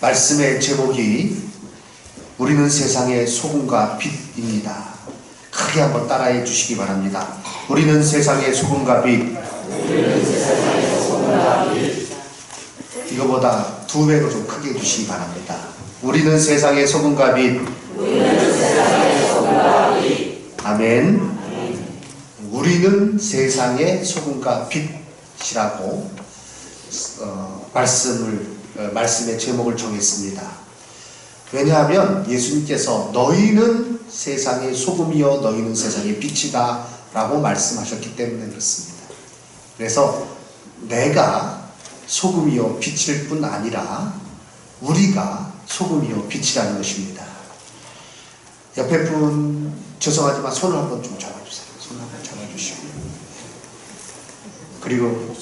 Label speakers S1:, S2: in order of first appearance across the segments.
S1: 말씀의 제목이 우리는 세상의 소금과 빛입니다. 크게 한번 따라해 주시기 바랍니다. 우리는 세상의 소금과 빛. 이거보다 2배로 좀 크게 해주시기 바랍니다. 우리는 세상의 소금과 빛. 아멘. 우리는 세상의 소금과 빛이라고 말씀의 제목을 정했습니다. 왜냐하면 예수님께서 너희는 세상의 소금이요 너희는 세상의 빛이다 라고 말씀하셨기 때문에 그렇습니다. 그래서 내가 소금이요 빛일 뿐 아니라 우리가 소금이요 빛이라는 것입니다. 옆에 분 죄송하지만 손을 한번 좀 잡아주세요. 손을 한번 잡아주시고 그리고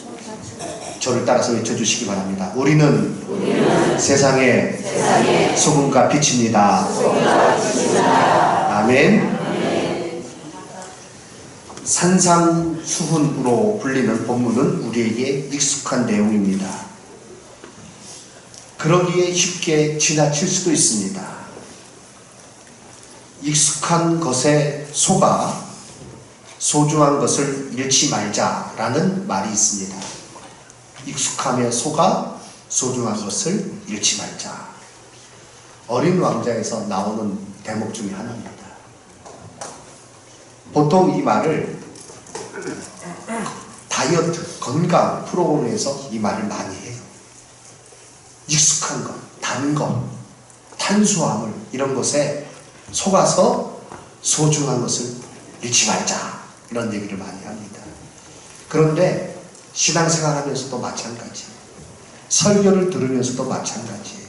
S1: 저를 따라서 외쳐주시기 바랍니다. 우리는 세상의 소금과 빛입니다. 아멘. 산상수훈으로 불리는 본문은 우리에게 익숙한 내용입니다. 그러기에 쉽게 지나칠 수도 있습니다. 익숙한 것에 속아 소중한 것을 잃지 말자라는 말이 있습니다. 익숙함에 속아 소중한 것을 잃지 말자. 어린 왕자에서 나오는 대목 중에 하나입니다. 보통 이 말을 다이어트, 건강 프로그램에서 이 말을 많이 해요. 익숙한 것, 단 것, 탄수화물 이런 것에 속아서 소중한 것을 잃지 말자. 이런 얘기를 많이 합니다. 그런데 신앙생활 하면서도 마찬가지예요. 설교를 들으면서도 마찬가지예요.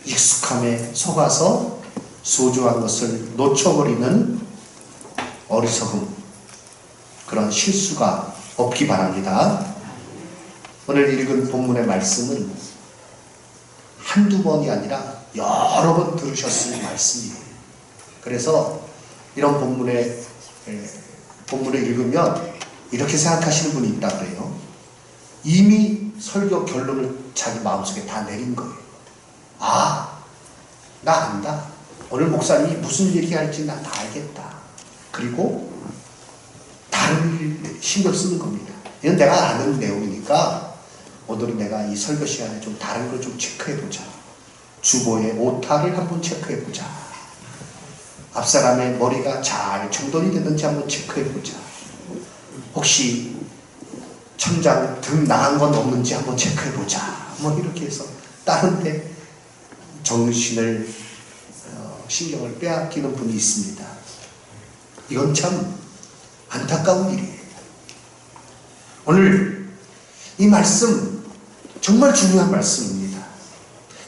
S1: 익숙함에 속아서 소중한 것을 놓쳐버리는 어리석음, 그런 실수가 없기 바랍니다. 오늘 읽은 본문의 말씀은 한두 번이 아니라 여러 번 들으셨을 말씀이에요. 그래서 이런 본문을 읽으면 이렇게 생각하시는 분이 있다 그래요. 이미 설교 결론을 자기 마음속에 다 내린 거예요. 아, 나 안다. 오늘 목사님이 무슨 얘기할지 나 다 알겠다. 그리고 다른 일 신경 쓰는 겁니다. 이건 내가 아는 내용이니까 오늘은 내가 이 설교 시간에 좀 다른 걸 좀 체크해보자. 주보의 오타를 한번 체크해보자. 앞사람의 머리가 잘 정돈이 됐는지 한번 체크해보자. 혹시 천장 등 나간 건 없는지 한번 체크해보자. 뭐 이렇게 해서 다른 데 신경을 빼앗기는 분이 있습니다. 이건 참 안타까운 일이에요. 오늘 이 말씀 정말 중요한 말씀입니다.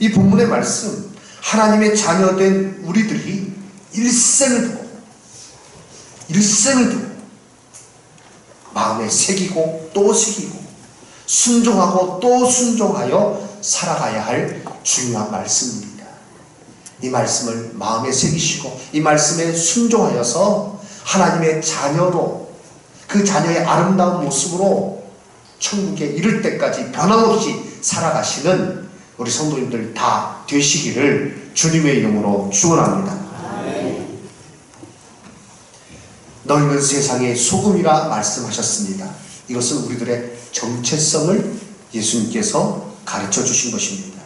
S1: 이 본문의 말씀, 하나님의 자녀된 우리들이 일생을 두고 마음에 새기고 또 새기고 순종하고 또 순종하여 살아가야 할 중요한 말씀입니다. 이 말씀을 마음에 새기시고 이 말씀에 순종하여서 하나님의 자녀로 그 자녀의 아름다운 모습으로 천국에 이를 때까지 변함없이 살아가시는 우리 성도님들 다 되시기를 주님의 이름으로 축원합니다. 너희는 세상의 소금이라 말씀하셨습니다. 이것은 우리들의 정체성을 예수님께서 가르쳐 주신 것입니다.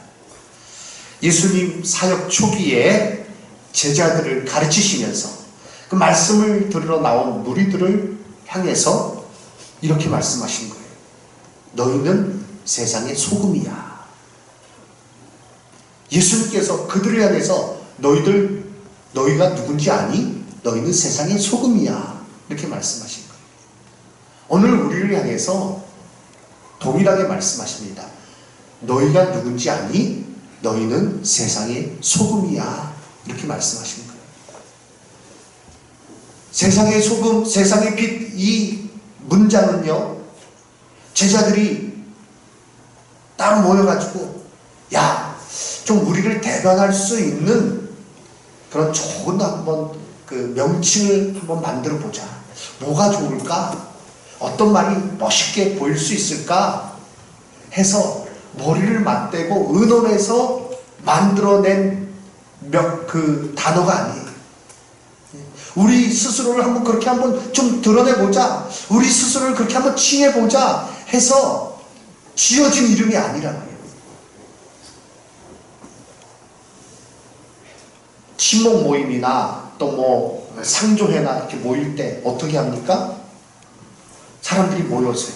S1: 예수님 사역 초기에 제자들을 가르치시면서 그 말씀을 들으러 나온 무리들을 향해서 이렇게 말씀하신 거예요. 너희는 세상의 소금이야. 예수님께서 그들을 향해서 너희가 누군지 아니? 너희는 세상의 소금이야. 이렇게 말씀하신 거예요. 오늘 우리를 향해서 동일하게 말씀하십니다. 너희가 누군지 아니? 너희는 세상의 소금이야. 이렇게 말씀하신 거예요. 세상의 소금, 세상의 빛, 이 문장은요, 제자들이 딱 모여가지고, 야, 좀 우리를 대변할 수 있는 그런 좋은 명칭을 한번 만들어 보자. 뭐가 좋을까? 어떤 말이 멋있게 보일 수 있을까? 해서 머리를 맞대고 의논해서 만들어낸 그 단어가 아니에요. 우리 스스로를 한번 그렇게 한번 좀 드러내보자, 우리 스스로를 그렇게 한번 칭해보자 해서 지어진 이름이 아니라는 거예요. 친목 모임이나 또 뭐 상조회나 이렇게 모일 때 어떻게 합니까? 사람들이 모였어요.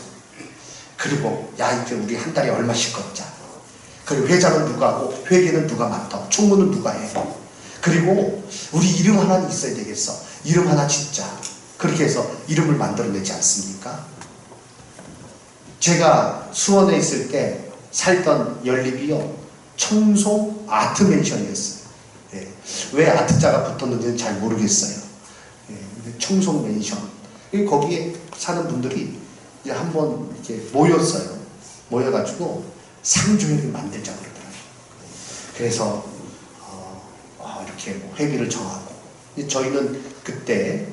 S1: 그리고 야, 이제 우리 한 달에 얼마씩 걷자. 그리고 회장은 누가 하고 회계는 누가 맡아, 총무는 누가 해. 그리고 우리 이름 하나는 있어야 되겠어. 이름 하나 짓자. 그렇게 해서 이름을 만들어내지 않습니까? 제가 수원에 있을 때 살던 연립이요, 청송 아트맨션이었어요. 예. 왜 아트자가 붙었는지는 잘 모르겠어요. 예. 청송 맨션. 거기에 사는 분들이 이제 한번 이렇게 모였어요. 모여가지고 상조회를 만들자 그러더라고요. 그래서 이렇게 회비를 정하고, 저희는 그때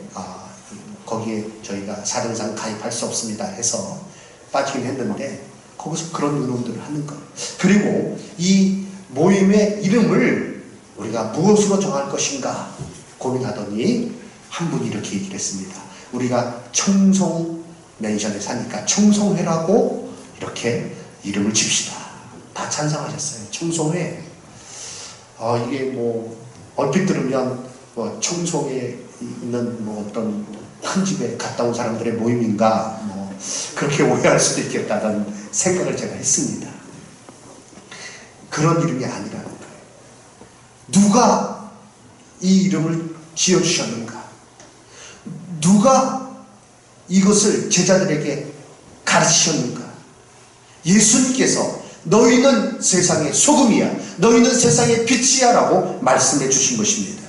S1: 거기에 저희가 사등상 가입할 수 없습니다 해서 빠지긴 했는데, 거기서 그런 의논들을 하는 거예요. 그리고 이 모임의 이름을 우리가 무엇으로 정할 것인가 고민하더니 한 분이 이렇게 얘기를 했습니다. 우리가 청송 맨션에 사니까 청송회라고 이렇게 이름을 칩시다. 다 찬성하셨어요. 청송회. 이게 뭐 얼핏 들으면 뭐 청송에 있는 뭐 어떤 큰 집에 갔다 온 사람들의 모임인가, 뭐 그렇게 오해할 수도 있겠다는 생각을 제가 했습니다. 그런 이름이 아니라는 거예요. 누가 이 이름을 지어주셨는가? 누가 이것을 제자들에게 가르치셨는가? 예수님께서 너희는 세상의 소금이야, 너희는 세상의 빛이야 라고 말씀해 주신 것입니다.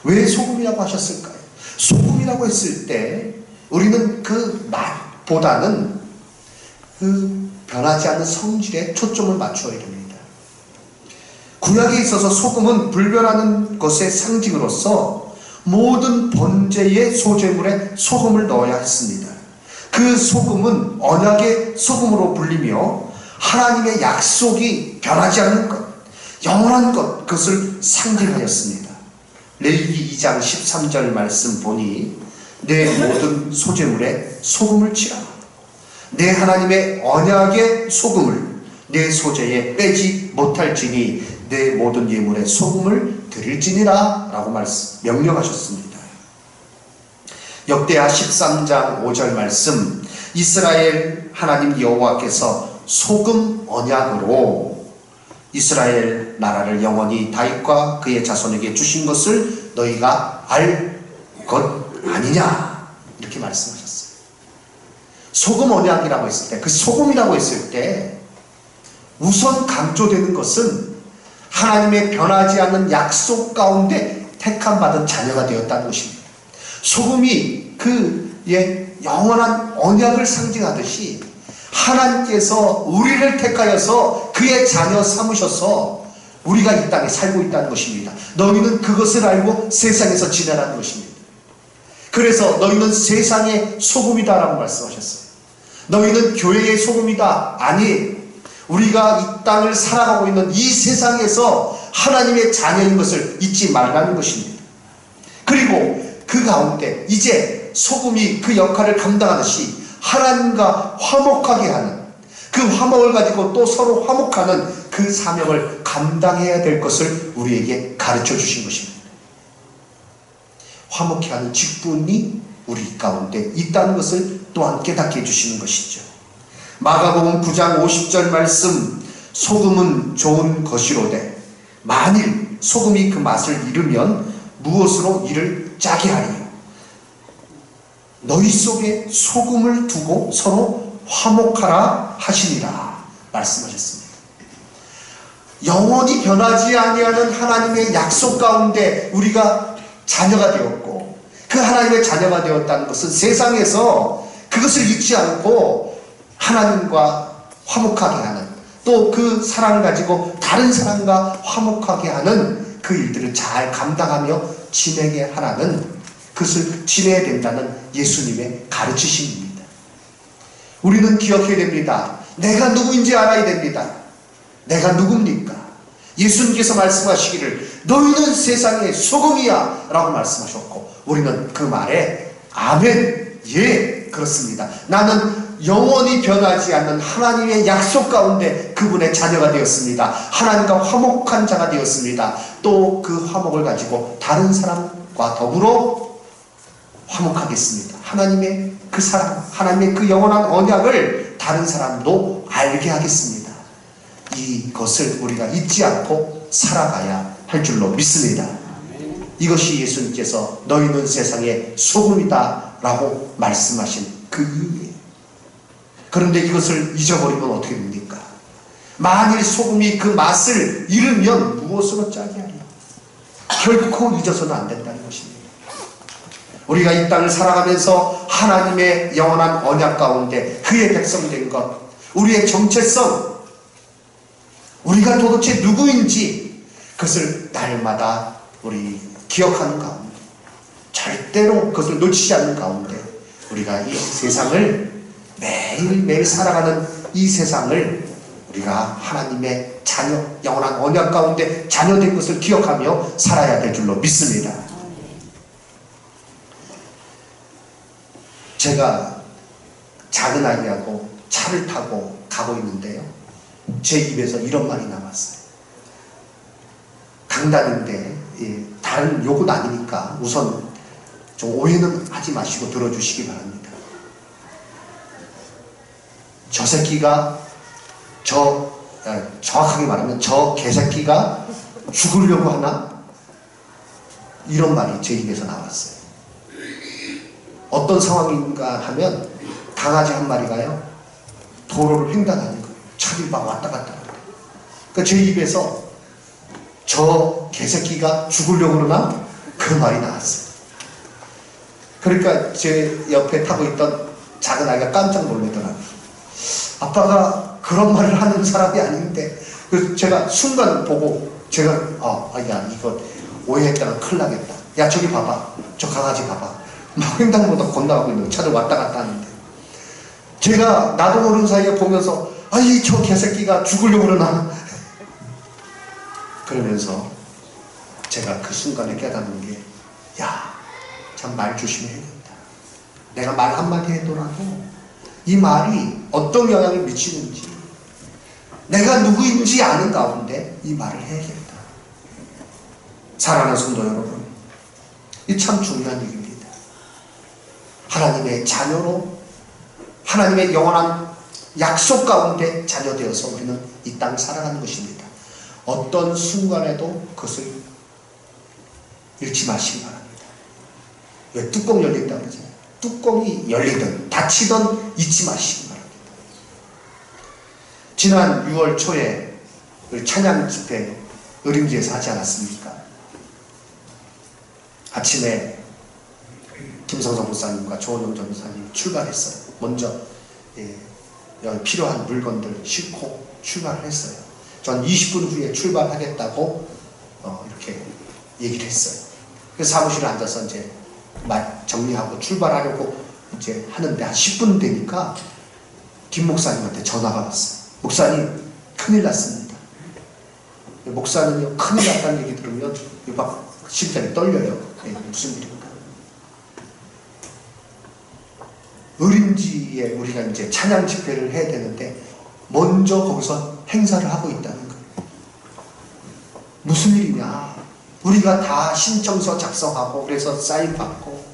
S1: 왜 소금이라고 하셨을까요? 소금이라고 했을 때 우리는 그 맛보다는 그 변하지 않는 성질에 초점을 맞추어야 됩니다. 구약에 있어서 소금은 불변하는 것의 상징으로서 모든 번제의 소제물에 소금을 넣어야 했습니다. 그 소금은 언약의 소금으로 불리며 하나님의 약속이 변하지 않는 것, 영원한 것, 그것을 상징하였습니다. 레위기 2장 13절 말씀 보니 내 모든 소제물에 소금을 치라. 내 하나님의 언약의 소금을 내 소제에 빼지 못할지니 내 모든 예물에 소금을 드릴지니라 라고 명령하셨습니다. 역대하 13장 5절 말씀, 이스라엘 하나님 여호와께서 소금 언약으로 이스라엘 나라를 영원히 다윗과 그의 자손에게 주신 것을 너희가 알 것 아니냐, 이렇게 말씀하셨어요. 소금 언약이라고 했을 때, 그 소금이라고 했을 때 우선 강조되는 것은 하나님의 변하지 않는 약속 가운데 택함받은 자녀가 되었다는 것입니다. 소금이 그의 영원한 언약을 상징하듯이 하나님께서 우리를 택하여서 그의 자녀 삼으셔서 우리가 이 땅에 살고 있다는 것입니다. 너희는 그것을 알고 세상에서 지내라는 것입니다. 그래서 너희는 세상의 소금이다라고 말씀하셨어요. 너희는 교회의 소금이다. 아니, 우리가 이 땅을 살아가고 있는 이 세상에서 하나님의 자녀인 것을 잊지 말라는 것입니다. 그리고 그 가운데 이제 소금이 그 역할을 감당하듯이 하나님과 화목하게 하는, 그 화목을 가지고 또 서로 화목하는 그 사명을 감당해야 될 것을 우리에게 가르쳐 주신 것입니다. 화목해 하는 직분이 우리 가운데 있다는 것을 또한 깨닫게 해주시는 것이죠. 마가복음 9장 50절 말씀, 소금은 좋은 것이로되 만일 소금이 그 맛을 잃으면 무엇으로 이를 짜게 하리요. 너희 속에 소금을 두고 서로 화목하라 하시니라 말씀하셨습니다. 영원히 변하지 아니하는 하나님의 약속 가운데 우리가 자녀가 되었고, 그 하나님의 자녀가 되었다는 것은 세상에서 그것을 잊지 않고 하나님과 화목하게 하는, 또 그 사랑을 가지고 다른 사람과 화목하게 하는 그 일들을 잘 감당하며 지내게 하라는, 그것을 지내야 된다는 예수님의 가르치심입니다. 우리는 기억해야 됩니다. 내가 누구인지 알아야 됩니다. 내가 누굽니까? 예수님께서 말씀하시기를 너희는 세상의 소금이야 라고 말씀하셨고, 우리는 그 말에 아멘, 예, 그렇습니다. 나는 영원히 변하지 않는 하나님의 약속 가운데 그분의 자녀가 되었습니다. 하나님과 화목한 자가 되었습니다. 또 그 화목을 가지고 다른 사람과 더불어 화목하겠습니다. 하나님의 그 사랑, 하나님의 그 영원한 언약을 다른 사람도 알게 하겠습니다. 이것을 우리가 잊지 않고 살아가야 할 줄로 믿습니다. 이것이 예수님께서 너희는 세상의 소금이다 라고 말씀하신 그 이유예요. 그런데 이것을 잊어버리면 어떻게 됩니까? 만일 소금이 그 맛을 잃으면 무엇으로 짜게 하리요? 결코 잊어서는 안 된다는 것입니다. 우리가 이 땅을 살아가면서 하나님의 영원한 언약 가운데 그의 백성된 것, 우리의 정체성, 우리가 도대체 누구인지 그것을 날마다 우리 기억하는 가운데, 절대로 그것을 놓치지 않는 가운데 우리가 이 세상을 매일매일 살아가는 이 세상을 우리가 하나님의 자녀, 영원한 언약 가운데 자녀된 것을 기억하며 살아야 될 줄로 믿습니다. 제가 작은 아이하고 차를 타고 가고 있는데요, 제 입에서 이런 말이 나왔어요. 강단인데 다른 욕은 아니니까 우선 좀 오해는 하지 마시고 들어주시기 바랍니다. 저 새끼가 정확하게 말하면 저 개새끼가 죽으려고 하나? 이런 말이 제 입에서 나왔어요. 어떤 상황인가 하면 강아지 한 마리가요 도로를 횡단하는 거예요. 차들이 막 왔다 갔다 하는데, 그러니까 제 입에서 저 개새끼가 죽으려고 그러나? 그 말이 나왔어요. 그러니까 제 옆에 타고 있던 작은 아이가 깜짝 놀라더라고요. 아빠가 그런 말을 하는 사람이 아닌데. 그래서 제가 순간 보고 제가 야 이거 오해했다가 큰일 나겠다. 야 저기 봐봐, 저 강아지 봐봐, 막 횡단보도 건너가고 있는 차들 왔다 갔다 하는데, 제가 나도 모르는 사이에 보면서 아이 저 개새끼가 죽으려고 그러나 그러면서 제가 그 순간에 깨닫는 게, 야 참 말 조심해야겠다. 내가 말 한마디 해도라도 이 말이 어떤 영향을 미치는지, 내가 누구인지 아는 가운데 이 말을 해야겠다. 사랑하는 성도 여러분, 이 참 중요한 일입니다. 하나님의 자녀로, 하나님의 영원한 약속 가운데 자녀되어서 우리는 이 땅 살아가는 것입니다. 어떤 순간에도 그것을 잃지 마시기 바랍니다. 왜 뚜껑 열린다고 그러잖아요. 뚜껑이 열리든 닫히든 잊지 마시기 바랍니다. 지난 6월 초에 찬양 집회 의림지에서 하지 않았습니까? 아침에 김성성 목사님과 조원영 전도사님 출발했어요. 먼저 여기 필요한 물건들 싣고 출발을 했어요. 전 20분 후에 출발하겠다고 이렇게 얘기를 했어요. 그래서 사무실에 앉아서 이제 말 정리하고 출발하려고 이제 하는데 한 10분 되니까 김 목사님한테 전화가 왔어요. 목사님 큰일 났습니다. 목사는요 큰일 났다는 얘기 들으면 막 심장이 떨려요. 무슨 일인가? 의림지에 우리가 이제 찬양 집회를 해야 되는데 먼저 거기서 행사를 하고 있다는 거예요. 무슨 일이냐? 우리가 다 신청서 작성하고 그래서 사인 받고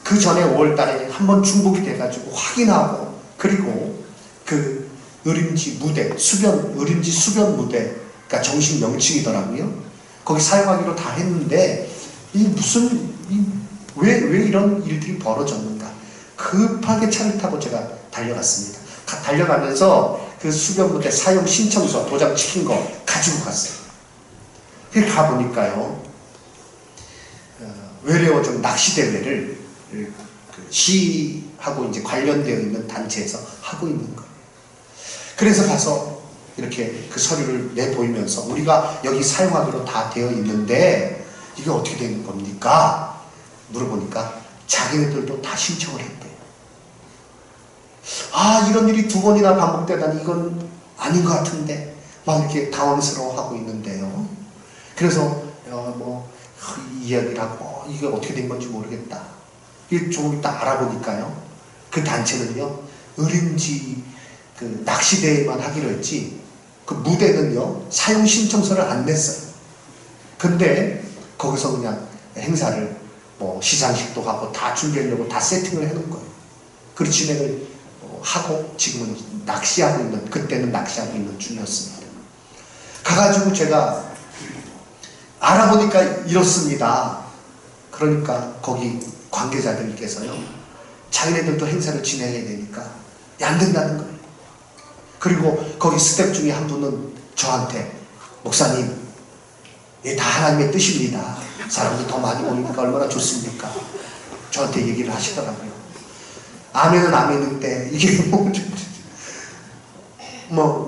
S1: 그 전에 5월달에 한번 중복이 돼가지고 확인하고, 그리고 그 의림지 무대, 의림지 수변 무대가 정식 명칭이더라고요. 거기 사용하기로 다 했는데 왜 이런 일들이 벌어졌는가? 급하게 차를 타고 제가 달려갔습니다. 달려가면서 그 수변 무대 사용 신청서 도장 찍힌 거 가지고 갔어요. 가보니까요, 외래어종 낚시대회를 시하고 이제 관련되어 있는 단체에서 하고 있는 거예요. 그래서 가서 이렇게 그 서류를 내보이면서 우리가 여기 사용하기로 다 되어 있는데 이게 어떻게 되는 겁니까? 물어보니까 자기네들도 다 신청을 했대요. 이런 일이 2번이나 반복되다니 이건 아닌 것 같은데 막 이렇게 당황스러워하고 있는데, 그래서 이야기를 하고 이게 어떻게 된 건지 모르겠다. 이게 조금 이따 알아보니까요, 그 단체는요 의림지 그 낚시대회만 하기로 했지 그 무대는요 사용 신청서를 안 냈어요. 근데 거기서 그냥 행사를 시상식도 하고 다 준비하려고 다 세팅을 해놓은 거예요. 그리고 진행을 하고 지금은 낚시하고 있는, 그때는 낚시하고 있는 중이었습니다. 가가지고 제가 알아보니까 이렇습니다. 그러니까 거기 관계자들께서요 자기네들도 행사를 진행해야 되니까 안 된다는 거예요. 그리고 거기 스텝 중에 한 분은 저한테, 목사님, 이게 다 하나님의 뜻입니다. 사람들 더 많이 오니까 얼마나 좋습니까? 저한테 얘기를 하시더라고요. 아멘은 아멘인데 이게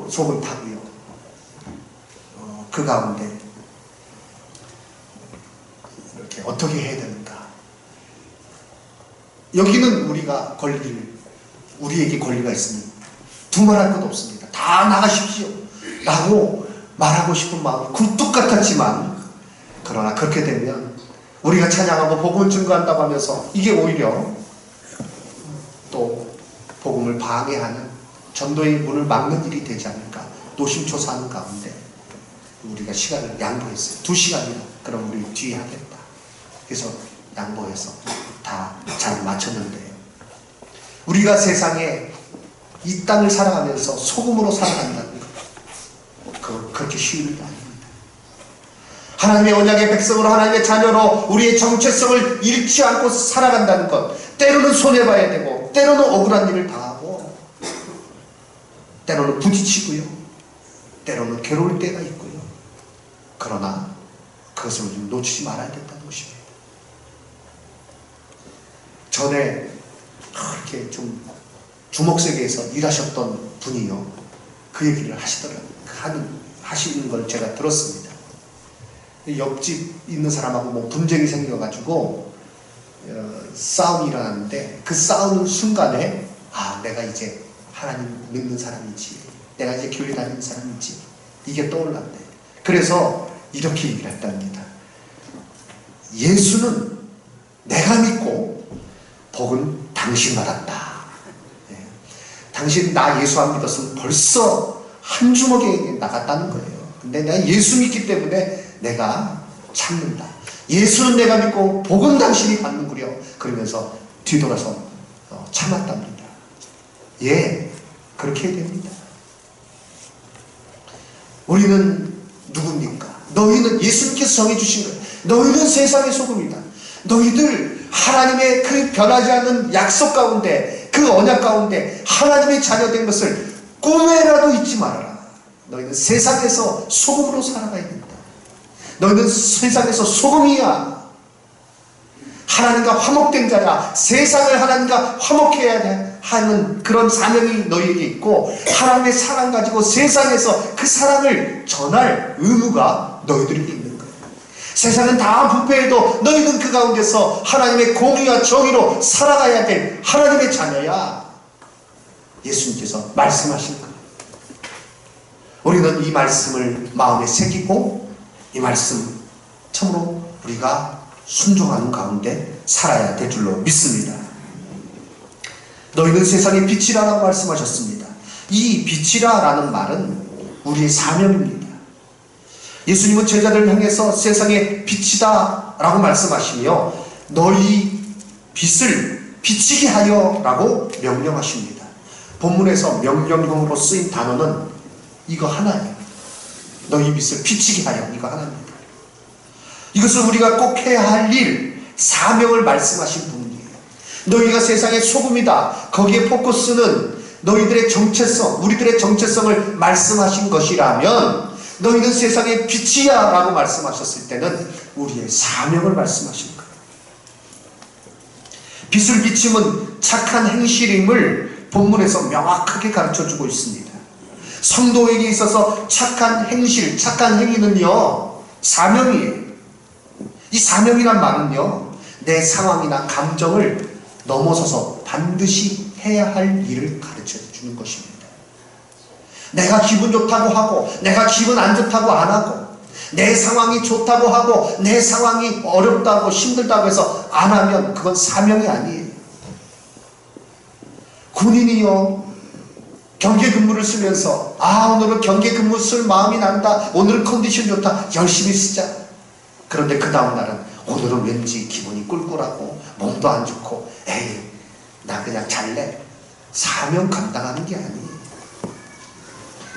S1: 속을 타고요. 그 가운데 이렇게 어떻게 해야 되는가? 여기는 우리에게 권리가 있으니 두말할 것 없습니다. 다 나가십시오 라고 말하고 싶은 마음이 굴뚝 같았지만, 그러나 그렇게 되면 우리가 찬양하고 복음을 증거한다고 하면서 이게 오히려 또 복음을 방해하는, 전도의 문을 막는 일이 되지 않을까 노심초사하는 가운데 우리가 시간을 양보했어요. 2시간이나 그럼 우리 뒤에 하겠다. 그래서 양보해서 다 잘 맞췄는데요, 우리가 세상에 이 땅을 살아가면서 소금으로 살아간다는 것, 그렇게 쉬운 일이 아닙니다. 하나님의 언약의 백성으로, 하나님의 자녀로 우리의 정체성을 잃지 않고 살아간다는 것, 때로는 손해봐야 되고 때로는 억울한 일을 당하고 때로는 부딪히고요, 때로는 괴로울 때가 있고요. 그러나 그것을 놓치지 말아야 된다는 것입니다. 전에 이렇게 좀 주목세계에서 일하셨던 분이요, 그 얘기를 하시는 걸 제가 들었습니다. 옆집 있는 사람하고 분쟁이 생겨가지고 싸움이 일어났는데, 그 싸우는 순간에 내가 이제 하나님 믿는 사람이지, 내가 이제 교회 다니는 사람이지, 이게 떠올랐대. 그래서 이렇게 얘기를 했답니다. 예수는 내가 믿고 복은 당신 받았다. 당신 나 예수 안 믿었으면 벌써 한 주먹에 나갔다는 거예요. 근데 내가 예수 믿기 때문에 내가 참는다. 예수는 내가 믿고 복은 당신이 받는구려. 그러면서 뒤돌아서 참았답니다. 그렇게 해야 됩니다. 우리는 누굽니까? 너희는 예수님께서 정해주신 거예요. 너희는 세상의 소금이다. 너희들 하나님의 그 변하지 않는 약속 가운데, 그 언약 가운데 하나님의 자녀된 것을 꿈에라도 잊지 말아라. 너희는 세상에서 소금으로 살아가야 된다. 너희는 세상에서 소금이야. 하나님과 화목된 자야. 세상을 하나님과 화목해야 하는 그런 사명이 너희에게 있고, 하나님의 사랑 가지고 세상에서 그 사랑을 전할 의무가 너희들에게 있는 거예요. 세상은 다 부패해도 너희는 그 가운데서 하나님의 공의와 정의로 살아가야 될 하나님의 자녀야. 예수님께서 말씀하신 거예요. 우리는 이 말씀을 마음에 새기고 이 말씀 참으로 우리가 순종하는 가운데 살아야 될 줄로 믿습니다. 너희는 세상의 빛이라고 말씀하셨습니다. 이 빛이라는 말은 우리의 사명입니다. 예수님은 제자들을 향해서 세상의 빛이다 라고 말씀하시며 너희 빛을 비치게 하여 라고 명령하십니다. 본문에서 명령형으로 쓰인 단어는 이거 하나예요. 너희 빛을 비치게 하여, 이거 하나입니다. 이것은 우리가 꼭 해야 할 일, 사명을 말씀하신 분이에요. 너희가 세상의 소금이다. 거기에 포커스는 너희들의 정체성, 우리들의 정체성을 말씀하신 것이라면, 너희는 세상의 빛이야 라고 말씀하셨을 때는 우리의 사명을 말씀하신 거예요. 빛을 비침은 착한 행실임을 본문에서 명확하게 가르쳐주고 있습니다. 성도에게 있어서 착한 행실, 착한 행위는요, 사명이에요. 이 사명이란 말은요, 내 상황이나 감정을 넘어서서 반드시 해야 할 일을 가르쳐 주는 것입니다. 내가 기분 좋다고 하고, 내가 기분 안 좋다고 안 하고, 내 상황이 좋다고 하고 내 상황이 어렵다고 힘들다고 해서 안 하면 그건 사명이 아니에요. 군인이요, 경계 근무를 쓰면서 오늘은 경계 근무 쓸 마음이 난다, 오늘은 컨디션 좋다, 열심히 쓰자. 그런데 그 다음날은 오늘은 왠지 기분이 꿀꿀하고 몸도 안 좋고 에이 나 그냥 잘래. 사명 감당하는 게 아니에요.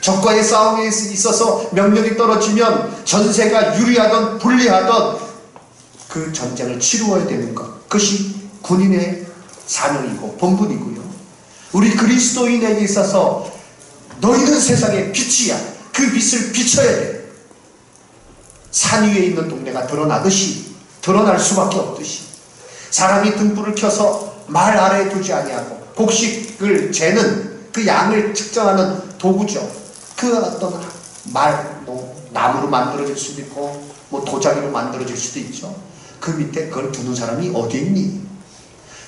S1: 적과의 싸움에 있어서 명령이 떨어지면 전세가 유리하던 불리하던 그 전쟁을 치루어야 되는 것, 그것이 군인의 사명이고 본분이고요. 우리 그리스도인에게 있어서 너희는 세상의 빛이야. 그 빛을 비춰야 돼. 산 위에 있는 동네가 드러나듯이, 드러날 수밖에 없듯이, 사람이 등불을 켜서 말 아래에 두지 아니하고 곡식을 재는 그 양을 측정하는 도구죠. 그 어떤 나무로 만들어질 수도 있고 도자기로 만들어질 수도 있죠. 그 밑에 그걸 두는 사람이 어디 있니?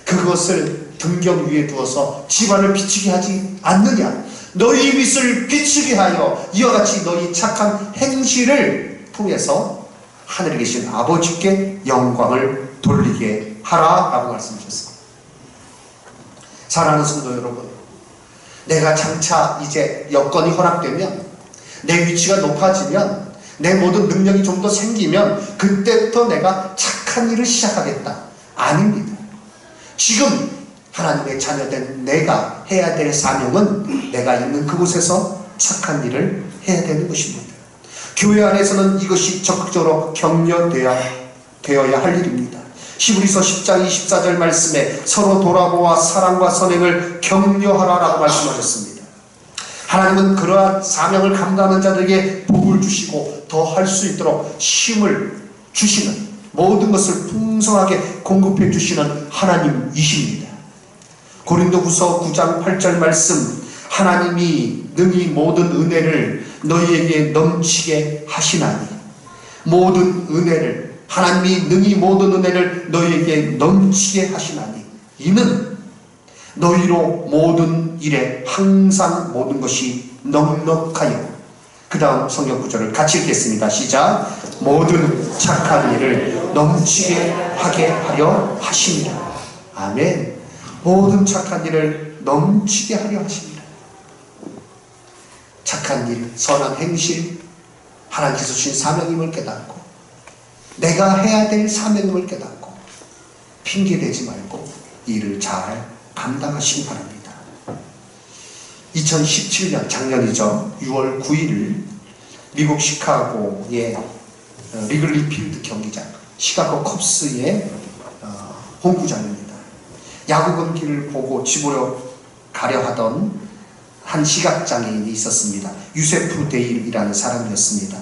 S1: 그것을 등경 위에 두어서 집안을 비추게 하지 않느냐? 너희 빛을 비추게 하여 이와 같이 너희 착한 행실을 통해서 하늘에 계신 아버지께 영광을 돌리게 하라 라고 말씀하셨습니다. 사랑하는 성도 여러분, 내가 장차 이제 여건이 허락되면, 내 위치가 높아지면, 내 모든 능력이 좀 더 생기면 그때부터 내가 착한 일을 시작하겠다. 아닙니다. 지금 하나님의 자녀된 내가 해야 될 사명은 내가 있는 그곳에서 착한 일을 해야 되는 것입니다. 교회 안에서는 이것이 적극적으로 격려되어야 할 일입니다. 히브리서 10장 24절 말씀에 서로 돌아보아 사랑과 선행을 격려하라라고 말씀하셨습니다. 하나님은 그러한 사명을 감당하는 자들에게 복을 주시고 더 할 수 있도록 힘을 주시는, 모든 것을 풍성하게 공급해 주시는 하나님이십니다. 고린도후서 9장 8절 말씀, 하나님이 능히 모든 은혜를 너희에게 넘치게 하시나니, 모든 은혜를, 하나님이 능히 모든 은혜를 너희에게 넘치게 하시나니, 이는 너희로 모든 일에 항상 모든 것이 넉넉하여. 그 다음 성경 구절을 같이 읽겠습니다. 시작. 모든 착한 일을 넘치게 하게 하려 하십니다. 아멘. 모든 착한 일을 넘치게 하려 하십니다. 착한 일, 선한 행실, 하나님께서 주신 사명임을 깨닫고, 내가 해야 될 사명임을 깨닫고, 핑계대지 말고 일을 잘 감당하시기 바랍니다. 2017년 작년이죠. 6월 9일 미국 시카고의 리글리 필드 경기장, 시카고 컵스의 홈구장입니다. 야구 경기를 보고 집으로 가려 하던 한 시각장애인이 있었습니다. 유세프 데일이라는 사람이었습니다.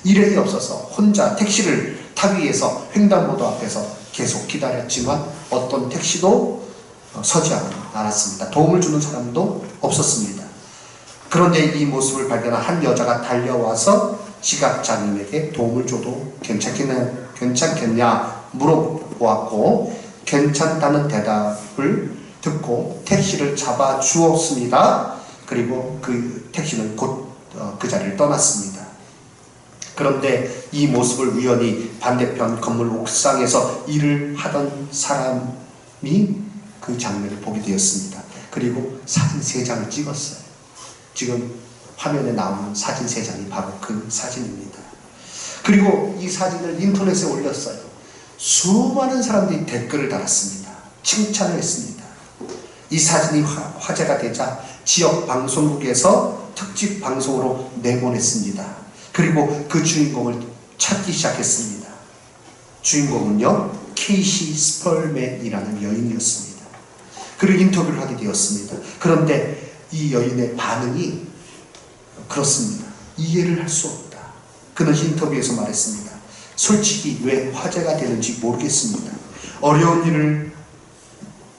S1: 일행이 없어서 혼자 택시를 타기 위해서 횡단보도 앞에서 계속 기다렸지만 어떤 택시도 서지 않았습니다. 도움을 주는 사람도 없었습니다. 그런데 이 모습을 발견한 한 여자가 달려와서 시각장애인에게 도움을 줘도 괜찮겠냐 물어보았고, 괜찮다는 대답을 듣고 택시를 잡아 주었습니다. 그리고 그 택시는 곧 그 자리를 떠났습니다. 그런데 이 모습을 우연히 반대편 건물 옥상에서 일을 하던 사람이 그 장면을 보게 되었습니다. 그리고 사진 3장을 찍었어요. 지금 화면에 나오는 사진 3장이 바로 그 사진입니다. 그리고 이 사진을 인터넷에 올렸어요. 수많은 사람들이 댓글을 달았습니다. 칭찬을 했습니다. 이 사진이 화제가 되자 지역 방송국에서 특집 방송으로 내보냈습니다. 그리고 그 주인공을 찾기 시작했습니다. 주인공은요, 케이시 스펄맨이라는 여인이었습니다. 그리고 인터뷰를 하게 되었습니다. 그런데 이 여인의 반응이 그렇습니다. 이해를 할 수 없다. 그는 인터뷰에서 말했습니다. 솔직히 왜 화제가 되는지 모르겠습니다. 어려운 일을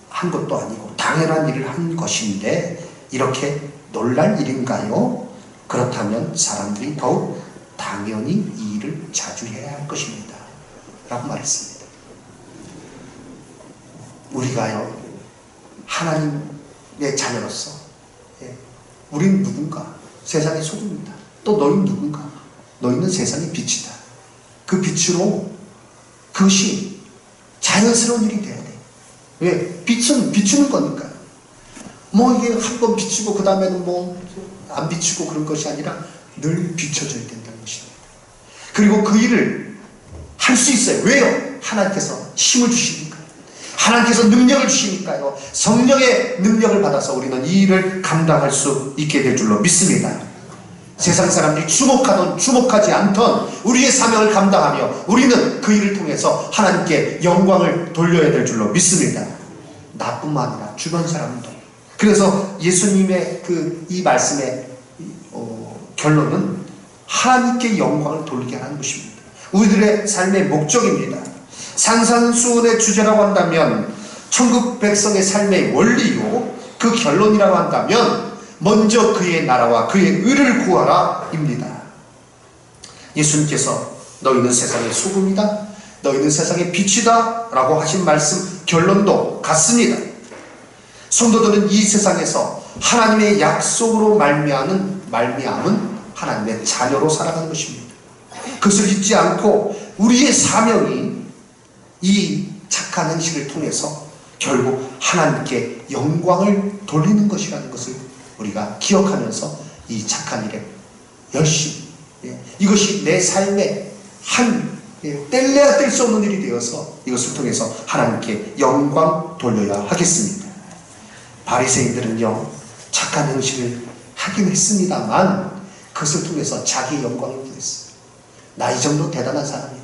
S1: 한 것도 아니고 당연한 일을 한 것인데 이렇게 놀랄 일인가요? 그렇다면 사람들이 더욱 당연히 이 일을 자주 해야 할 것입니다. 라고 말했습니다. 우리가요, 하나님의 자녀로서, 우린 누군가? 세상의 소금입니다. 또 너희는 누군가? 너희는 세상의 빛이다. 그 빛으로 그것이 자연스러운 일이 돼야 돼. 왜? 빛은 비추는 거니까. 뭐 이게 한 번 비추고 그 다음에는 뭐 안 비추고 그런 것이 아니라 늘 비춰져야 된다는 것입니다. 그리고 그 일을 할 수 있어요. 왜요? 하나님께서 힘을 주시니까. 하나님께서 능력을 주시니까요. 성령의 능력을 받아서 우리는 이 일을 감당할 수 있게 될 줄로 믿습니다. 세상 사람들이 주목하든 주목하지 않던 우리의 사명을 감당하며 우리는 그 일을 통해서 하나님께 영광을 돌려야 될 줄로 믿습니다. 나뿐만 아니라 주변 사람도. 그래서 예수님의 이 말씀의 결론은 하나님께 영광을 돌리게 하는 것입니다. 우리들의 삶의 목적입니다. 산산수훈의 주제라고 한다면 천국 백성의 삶의 원리요, 그 결론이라고 한다면 먼저 그의 나라와 그의 의를 구하라 입니다. 예수님께서 너희는 세상의 소금이다, 너희는 세상의 빛이다 라고 하신 말씀 결론도 같습니다. 성도들은 이 세상에서 하나님의 약속으로 말미암은 하나님의 자녀로 살아가는 것입니다. 그것을 잊지 않고 우리의 사명이 이 착한 행실을 통해서 결국 하나님께 영광을 돌리는 것이라는 것을 우리가 기억하면서 이 착한 일에 열심히, 이것이 내 삶의 한 뗄래야 뗄 수 없는 일이 되어서 이것을 통해서 하나님께 영광 돌려야 하겠습니다. 바리새인들은요, 착한 행실을 하긴 했습니다만 그것을 통해서 자기 영광을 구했어요. 나 이 정도 대단한 사람이다.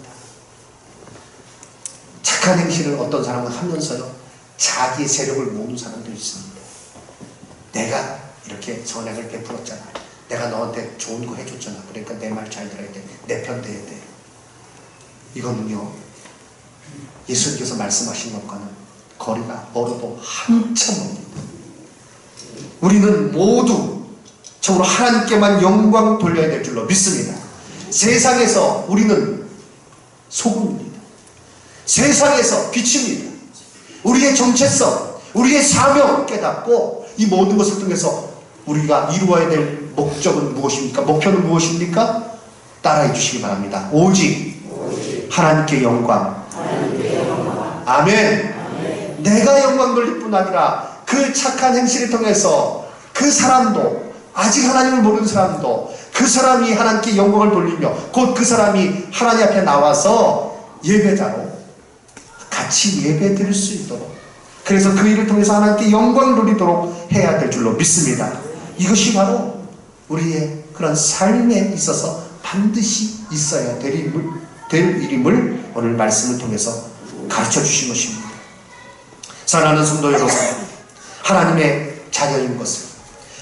S1: 착한 행실을 어떤 사람은 하면서요, 자기의 세력을 모으는 사람도 있습니다. 내가 이렇게 선행을 베풀었잖아. 내가 너한테 좋은 거 해줬잖아. 그러니까 내 말 잘 들어야 돼. 내 편 돼야 돼. 이거는요, 예수님께서 말씀하신 것과는 거리가 멀어도 한참 멉니다. 우리는 모두 정말 하나님께만 영광 돌려야 될 줄로 믿습니다. 세상에서 우리는 소금입니다. 세상에서 빛입니다. 우리의 정체성, 우리의 사명 깨닫고 이 모든 것을 통해서 우리가 이루어야 될 목적은 무엇입니까? 목표는 무엇입니까? 따라해 주시기 바랍니다. 오직 하나님께 영광. 아멘. 내가 영광 돌릴 뿐 아니라 그 착한 행실을 통해서 그 사람도, 아직 하나님을 모르는 사람도 그 사람이 하나님께 영광을 돌리며 곧 그 사람이 하나님 앞에 나와서 예배자로 같이 예배 드릴 수 있도록, 그래서 그 일을 통해서 하나님께 영광을 돌리도록 해야 될 줄로 믿습니다. 이것이 바로 우리의 그런 삶에 있어서 반드시 있어야 될 일임을 오늘 말씀을 통해서 가르쳐 주신 것입니다. 사랑하는 성도 여러분, 하나님의 자녀인 것을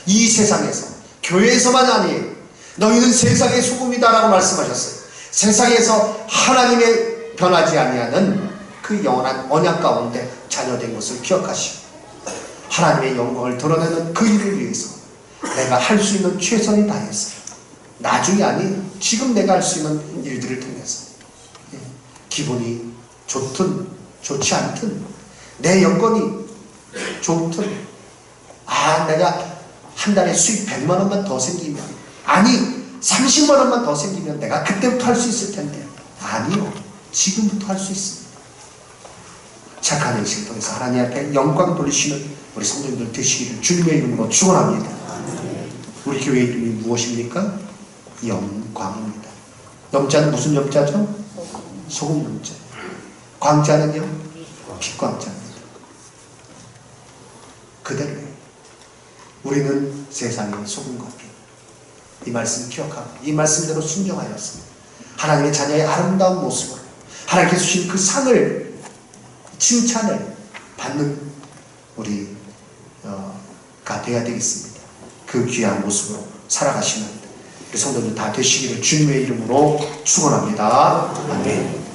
S1: 이 세상에서, 교회에서만 아니에요. 너희는 세상의 소금이다 라고 말씀하셨어요. 세상에서 하나님의 변하지 아니하는 그 영원한 언약 가운데 자녀된 것을 기억하시고 하나님의 영광을 드러내는 그 일을 위해서 내가 할 수 있는 최선을 다해서, 나중이 아닌 지금 내가 할 수 있는 일들을 통해서, 기분이 좋든 좋지 않든, 내 여건이 좋든, 내가 한 달에 수입 100만 원만 더 생기면, 아니 30만 원만 더 생기면 내가 그때부터 할 수 있을 텐데, 아니요, 지금부터 할 수 있습니다. 착한 행실을 통해서 하나님 앞에 영광 돌리시는 우리 성도님들 되시기를 주님의 이름으로 축원합니다. 우리 교회 이름이 무엇입니까? 영광입니다. 영자는 무슨 영자죠? 소금 영자. 광자는요? 빛광자입니다. 그대로예요. 우리는 세상의 소금과 빛. 이 말씀 기억하고 이 말씀대로 순종하였습니다. 하나님의 자녀의 아름다운 모습으로 하나님께서 주신 그 상을, 칭찬을 받는 우리가 되어야 되겠습니다. 그 귀한 모습으로 살아가시는 우리 성도들 다 되시기를 주님의 이름으로 축원합니다. 아멘.